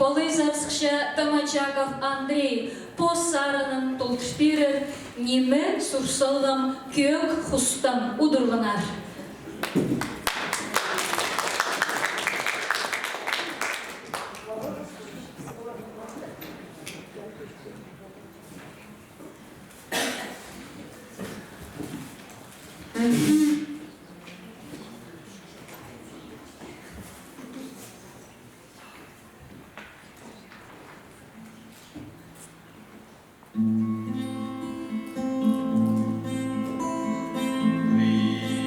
Полызовскша Тамачаков Андрей по сарының толтышпирер неме сурсылым көк хустам удырғанар.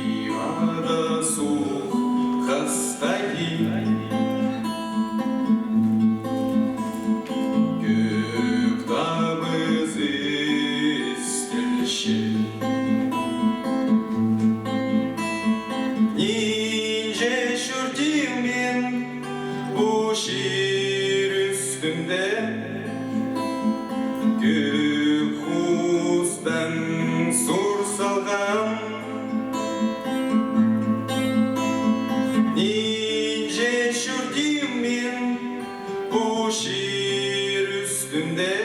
Ливада сухо стоит, көк табыз естелші. Нинже шүртем мен бұл шер үстінде, көк хустан сұр салғам. Нинже шүртем мен бұл шер үстінде,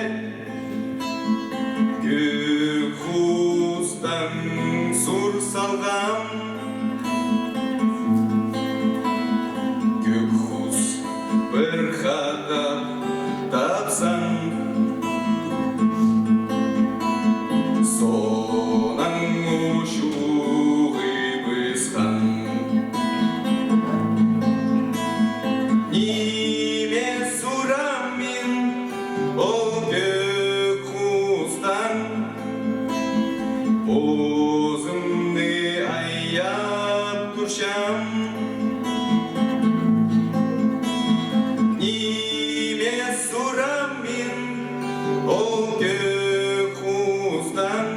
көк хустан сұр салғам. Көк хуз бір хатап тапсаң, сонан ұшуғы бізхан. Неме сұрам мен ол көк хустан, өзімді аяп тұршам. Неме сұрам мен ол көк хустан,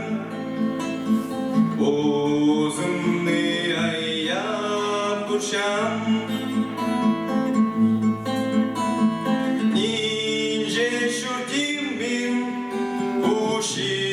өзімді аяп тұршам. Нинже шүртем мен бұл шер